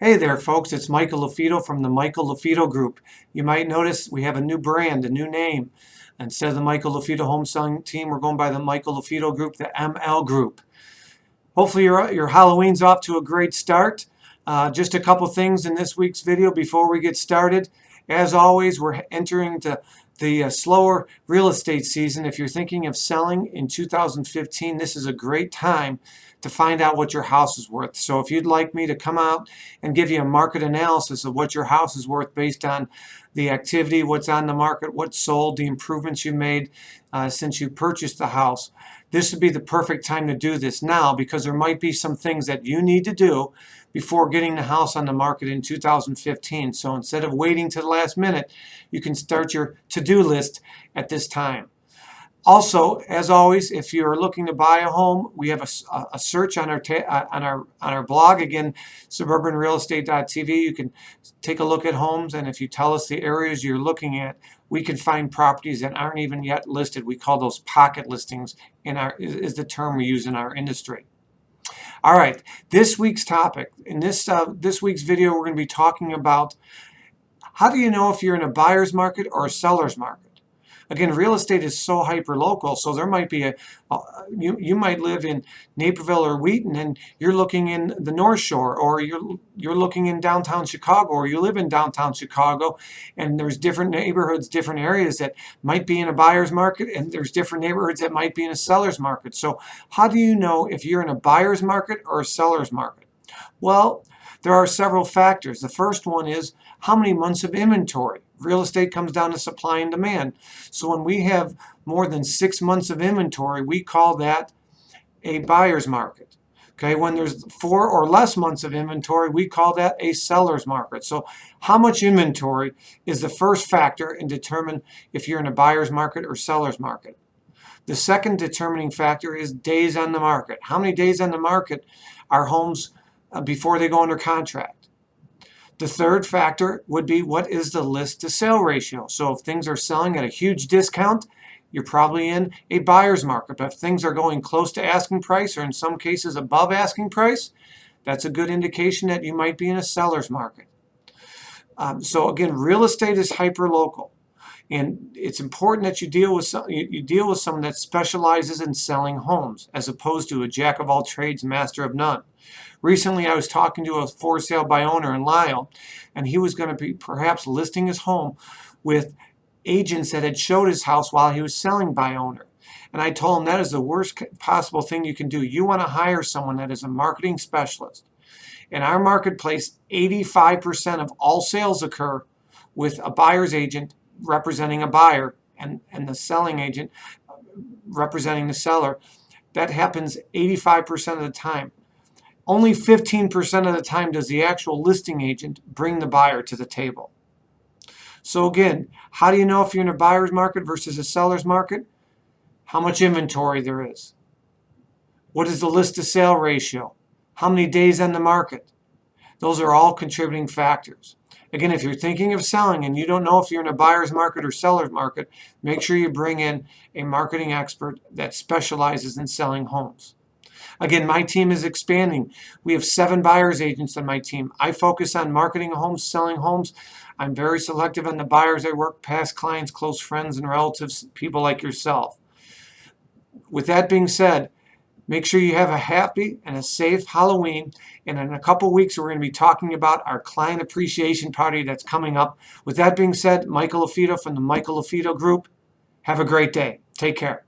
Hey there, folks. It's Michael LaFido from the Michael LaFido Group. You might notice we have a new brand, a new name. Instead of the Michael LaFido Home Selling Team, we're going by the Michael LaFido Group, the ML Group. Hopefully your Halloween's off to a great start. Just a couple things in this week's video before we get started. As always, we're entering the slower real estate season. If you're thinking of selling in 2015, this is a great time to find out what your house is worth. So if you'd like me to come out and give you a market analysis of what your house is worth based on the activity, what's on the market, what's sold, the improvements you made since you purchased the house, this would be the perfect time to do this now, because there might be some things that you need to do before getting the house on the market in 2015. So instead of waiting to the last minute, you can start your to-do list at this time. Also, as always, if you're looking to buy a home, we have a search on our blog. Again, suburbanrealestate.tv. You can take a look at homes, and if you tell us the areas you're looking at, we can find properties that aren't even yet listed. We call those pocket listings. Is the term we use in our industry. All right, this week's topic. In this week's video, we're going to be talking about how do you know if you're in a buyer's market or a seller's market. Again, real estate is so hyper-local, so there might be you might live in Naperville or Wheaton, and you're looking in the North Shore, or you're looking in downtown Chicago, or you live in downtown Chicago, and there's different neighborhoods, different areas that might be in a buyer's market, and there's different neighborhoods that might be in a seller's market. So how do you know if you're in a buyer's market or a seller's market? Well, there are several factors. The first one is how many months of inventory. Real estate comes down to supply and demand. So when we have more than 6 months of inventory, we call that a buyer's market. Okay, when there's 4 or less months of inventory, we call that a seller's market. So how much inventory is the first factor in determining if you're in a buyer's market or seller's market. The second determining factor is days on the market. How many days on the market are homes before they go under contract? The third factor would be, what is the list to sale ratio? So if things are selling at a huge discount, you're probably in a buyer's market. But if things are going close to asking price, or in some cases above asking price, that's a good indication that you might be in a seller's market. So again, real estate is hyper-local. And it's important that you deal with someone that specializes in selling homes, as opposed to a jack of all trades, master of none. Recently, I was talking to a for sale by owner in Lisle, and he was going to be perhaps listing his home with agents that had showed his house while he was selling by owner. And I told him that is the worst possible thing you can do. You want to hire someone that is a marketing specialist. In our marketplace, 85% of all sales occur with a buyer's agent representing a buyer and the selling agent representing the seller. That happens 85% of the time. Only 15% of the time does the actual listing agent bring the buyer to the table. So again, how do you know if you're in a buyer's market versus a seller's market? How much inventory there is. What is the list to sale ratio? How many days on the market? Those are all contributing factors. Again, if you're thinking of selling and you don't know if you're in a buyer's market or seller's market, make sure you bring in a marketing expert that specializes in selling homes. Again, my team is expanding. We have 7 buyer's agents on my team. I focus on marketing homes, selling homes. I'm very selective on the buyers I work, past clients, close friends and relatives, people like yourself. With that being said, make sure you have a happy and a safe Halloween. And in a couple weeks, we're going to be talking about our client appreciation party that's coming up. With that being said, Michael LaFido from the Michael LaFido Group. Have a great day. Take care.